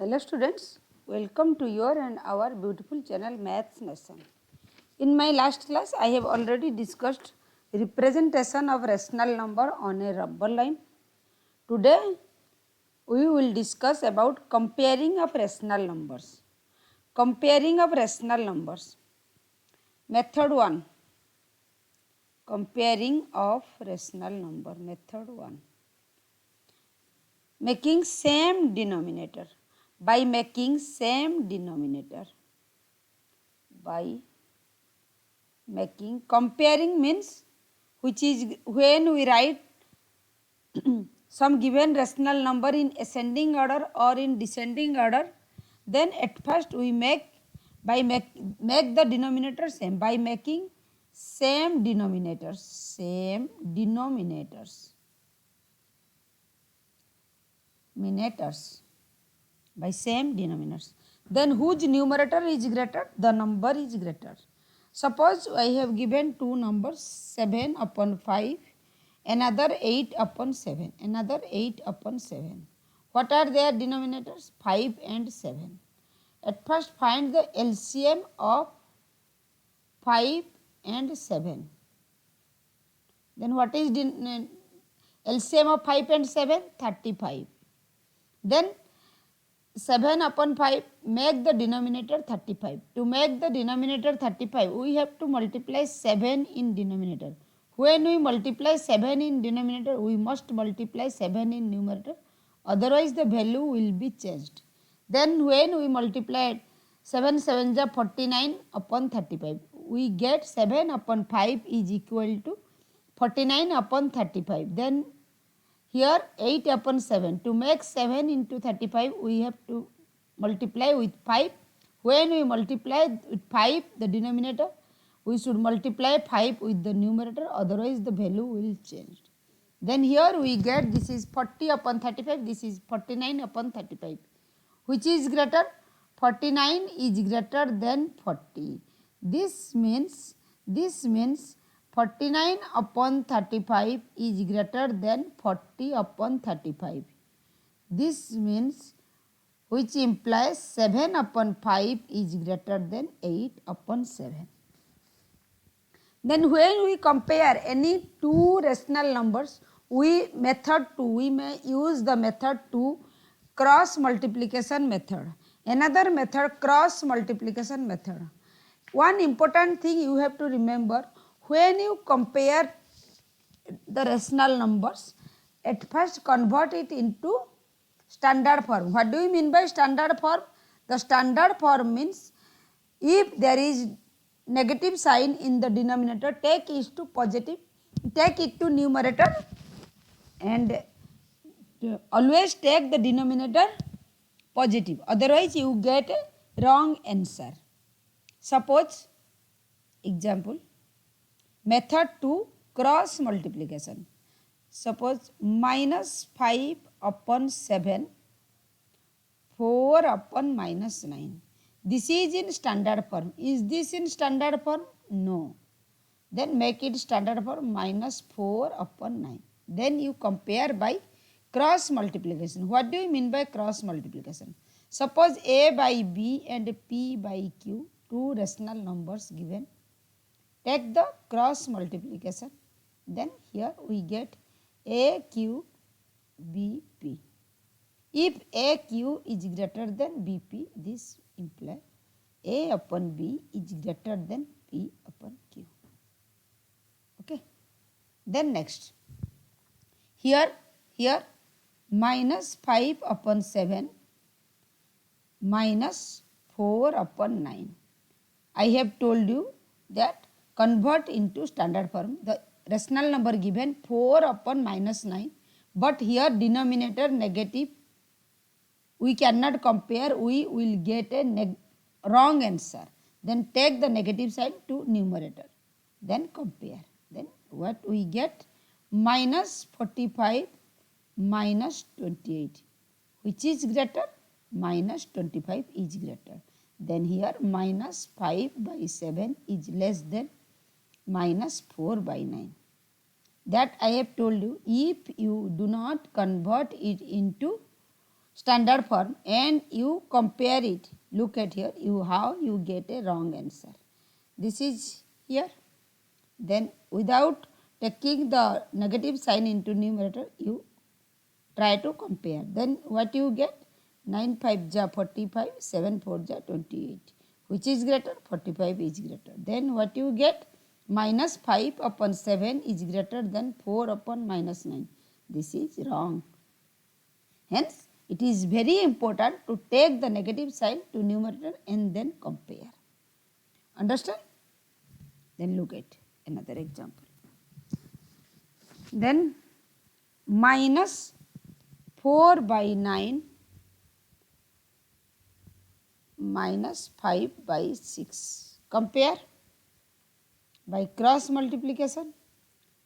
Hello students, welcome to your and our beautiful channel Maths Nation. In my last class, I have already discussed representation of rational number on a rubber line. Today, we will discuss about comparing of rational numbers. Comparing of rational numbers. Method 1. Comparing of rational number. Method 1. Making same denominator. By making same denominator. By making comparing means which is when we write some given rational number in ascending order or in descending order, then at first we make the denominator same by making same denominators by same denominators. Then whose numerator is greater? The number is greater. Suppose I have given two numbers 7 upon 5, another 8 upon 7, another 8 upon 7. What are their denominators? 5 and 7. At first find the LCM of 5 and 7. Then what is LCM of 5 and 7? 35. Then 7 upon 5, make the denominator 35. To make the denominator 35, we have to multiply 7 in denominator. When we multiply 7 in denominator, we must multiply 7 in numerator. Otherwise, the value will be changed. Then when we multiply 7 7 is 49 upon 35, we get 7 upon 5 is equal to 49 upon 35. Then here 8 upon 7. To make 7 into 35, we have to multiply with 5. When we multiply with 5, the denominator, we should multiply 5 with the numerator, otherwise the value will change. Then here we get this is 40 upon 35, this is 49 upon 35. Which is greater? 49 is greater than 40. This means 49 upon 35 is greater than 40 upon 35. This means which implies 7 upon 5 is greater than 8 upon 7. Then when we compare any two rational numbers, we may use the method 2, cross multiplication method. Another method, cross multiplication method. One important thing you have to remember, when you compare the rational numbers, at first convert it into standard form. What do you mean by standard form? The standard form means if there is negative sign in the denominator, take it to positive, take it to numerator, and always take the denominator positive. Otherwise, you get a wrong answer. Suppose, example, method 2, cross multiplication. Suppose minus 5 upon 7, 4 upon minus 9. This is in standard form. Is this in standard form? No. Then make it standard form minus 4 upon 9. Then you compare by cross multiplication. What do you mean by cross multiplication? Suppose A by B and P by Q, two rational numbers given. Take the cross multiplication. Then here we get AQ BP. If AQ is greater than BP, this implies A upon B is greater than P upon Q. Okay. Then next. Here minus 5 upon 7 minus 4 upon 9. I have told you that convert into standard form. The rational number given 4 upon minus 9, but here denominator negative. We cannot compare, we will get a wrong answer. Then take the negative side to numerator. Then compare. Then what we get? Minus 45 minus 28. Which is greater? Minus 25 is greater. Then here minus 5 by 7 is less than minus 4 by 9. That I have told you, if you do not convert it into standard form and you compare it. Look at here, how you get a wrong answer. This is here. Then without taking the negative sign into numerator, you try to compare. Then what you get? 9 5 ja 45, 7 4 ja 28. Which is greater? 45 is greater. Then what you get? Minus 5 upon 7 is greater than 4 upon minus 9. This is wrong. Hence, it is very important to take the negative sign to numerator and then compare. Understand? Then look at another example. Then minus 4 by 9 minus 5 by 6. Compare by cross multiplication.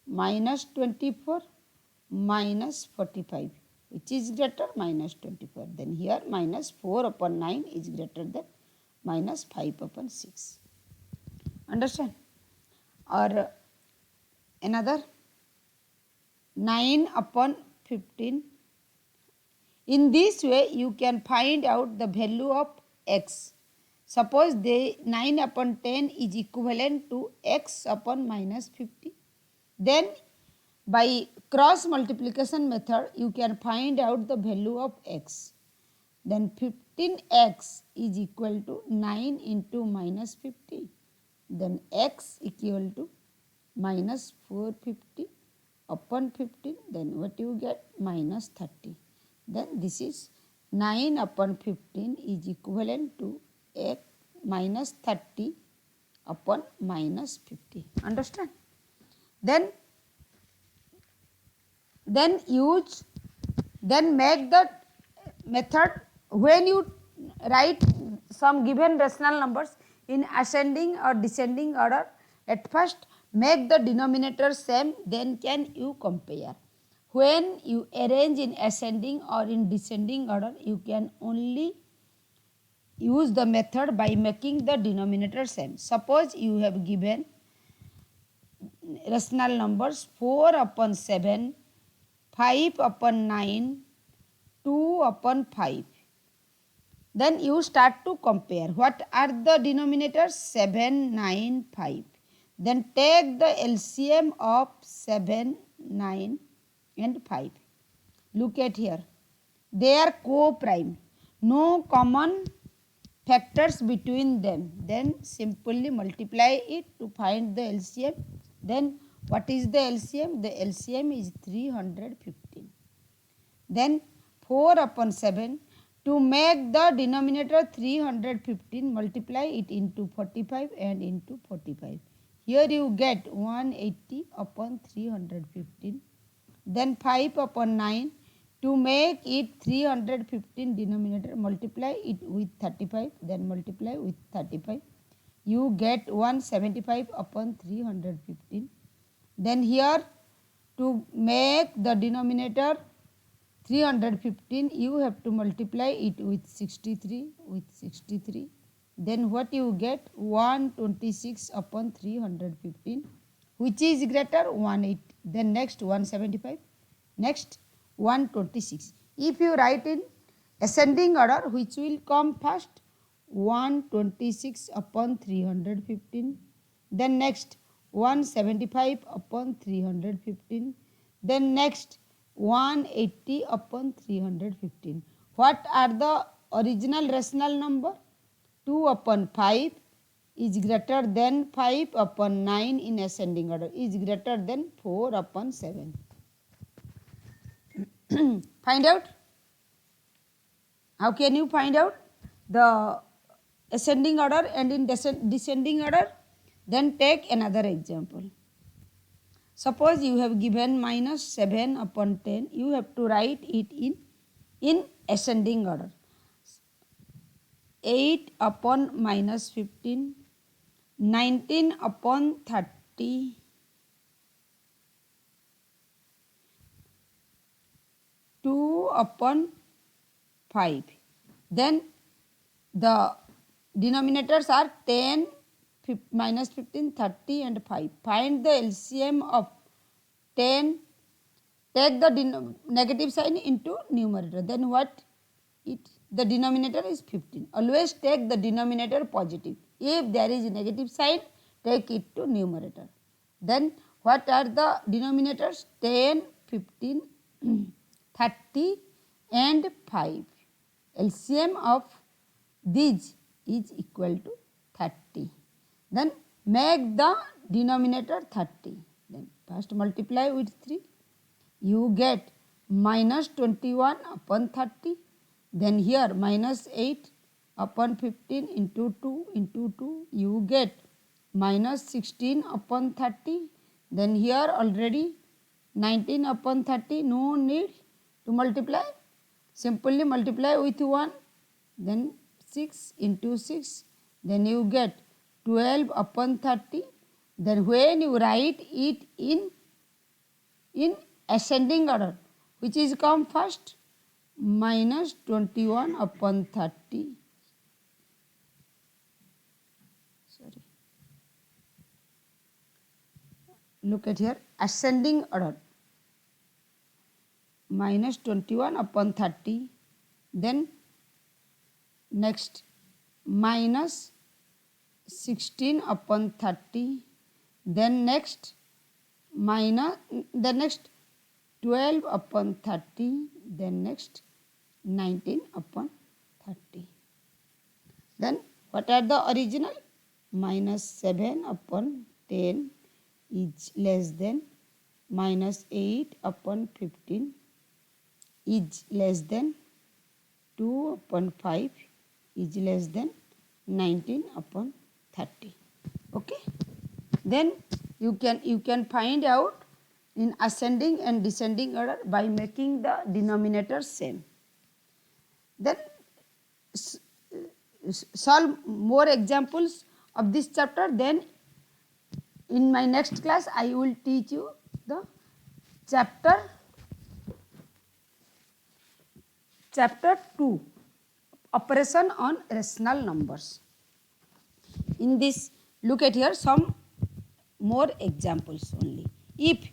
Minus 24 minus 45. Which is greater? Minus 24. Then here minus 4 upon 9 is greater than minus 5 upon 6. Understand? Or another 9 upon 15. In this way you can find out the value of x. Suppose the 9 upon 10 is equivalent to x upon minus 50. Then by cross multiplication method you can find out the value of x. Then 15x is equal to 9 into minus 50. Then x equal to minus 450 upon 15. Then what you get? Minus 30. Then this is 9 upon 15 is equivalent to x minus 30 upon minus 50. Understand? Then make the method when you write some given rational numbers in ascending or descending order. At first make the denominator same, then can you compare. When you arrange in ascending or in descending order, you can only use the method by making the denominator same. Suppose you have given rational numbers 4 upon 7, 5 upon 9, 2 upon 5. Then you start to compare. What are the denominators? 7, 9, 5. Then take the LCM of 7, 9 and 5. Look at here. They are co-prime. No common factors between them. Then simply multiply it to find the LCM. Then what is the LCM? The LCM is 315. Then 4 upon 7. To make the denominator 315, multiply it into 45 and into 45. Here you get 180 upon 315. Then 5 upon 9. To make it 315 denominator, multiply it with 35, then multiply with 35. You get 175 upon 315. Then here to make the denominator 315, you have to multiply it with 63, Then what you get? 126 upon 315, which is greater? 180. Then next 175. Next 126. If you write in ascending order, which will come first? 126 upon 315. Then next 175 upon 315. Then next 180 upon 315. What are the original rational number? 2 upon 5 is greater than 5 upon 9 in ascending order, is greater than 4 upon 7. Find out. How can you find out the ascending order and in descending order? Then take another example. Suppose you have given minus 7 upon 10, you have to write it in ascending order. 8 upon minus 15, 19 upon 30, 2 upon 5. Then the denominators are 10, minus 15, 30 and 5. Find the LCM of 10. Take the negative sign into numerator. Then what? it, the denominator is 15. Always take the denominator positive. If there is negative sign, take it to numerator. Then what are the denominators? 10, 15, 30 and 5. LCM of these is equal to 30. Then make the denominator 30. Then first multiply with 3. You get minus 21 upon 30. Then here minus 8 upon 15 into 2 into 2. You get minus 16 upon 30. Then here already 19 upon 30. No need to multiply. Simply multiply with 1. Then 6 into 6. Then you get 12 upon 30. Then when you write it in ascending order, which is come first? Minus 21 upon 30. Sorry. Look at here, ascending order. Minus 21 upon 30. Then next minus 16 upon 30. Then next minus, the next 12 upon 30. Then next 19 upon 30. Then what are the original? Minus 7 upon 10 is less than minus 8 upon 15 is less than 2 upon 5 is less than 19 upon 30. Okay. Then you can find out in ascending and descending order by making the denominator same. Then solve more examples of this chapter. Then in my next class I will teach you the chapter 2, operation on rational numbers. In this, look at here some more examples only. If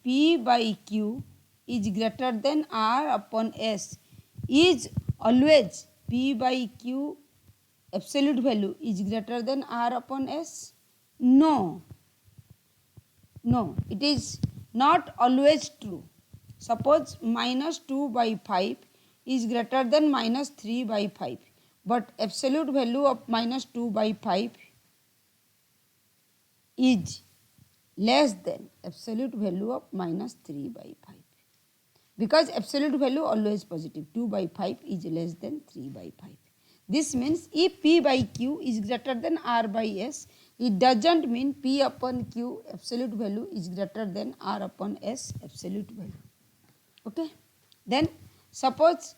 P by Q is greater than R upon S, is always P by Q absolute value is greater than R upon S? No. No, it is not always true. Suppose minus 2 by 5 is greater than minus 3 by 5, but absolute value of minus 2 by 5 is less than absolute value of minus 3 by 5. Because absolute value always positive, 2 by 5 is less than 3 by 5. This means if P by Q is greater than R by S, it doesn't mean P upon Q absolute value is greater than R upon S absolute value. Okay. Then suppose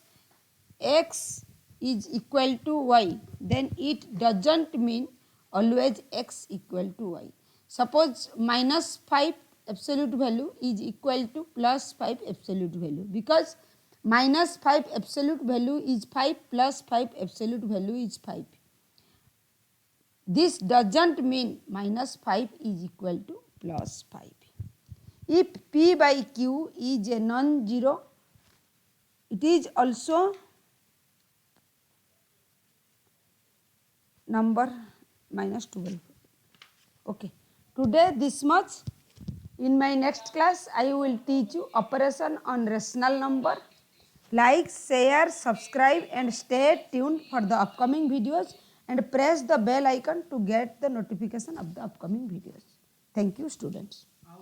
X is equal to Y, then it doesn't mean always X equal to Y. Suppose minus 5 absolute value is equal to plus 5 absolute value, because minus 5 absolute value is 5 plus 5 absolute value is 5. This doesn't mean minus 5 is equal to plus 5. If P by Q is a non-zero, it is also number minus 12. Okay. Today this much. In my next class, I will teach you operation on rational number. Like, share, subscribe and stay tuned for the upcoming videos and press the bell icon to get the notification of the upcoming videos. Thank you, students.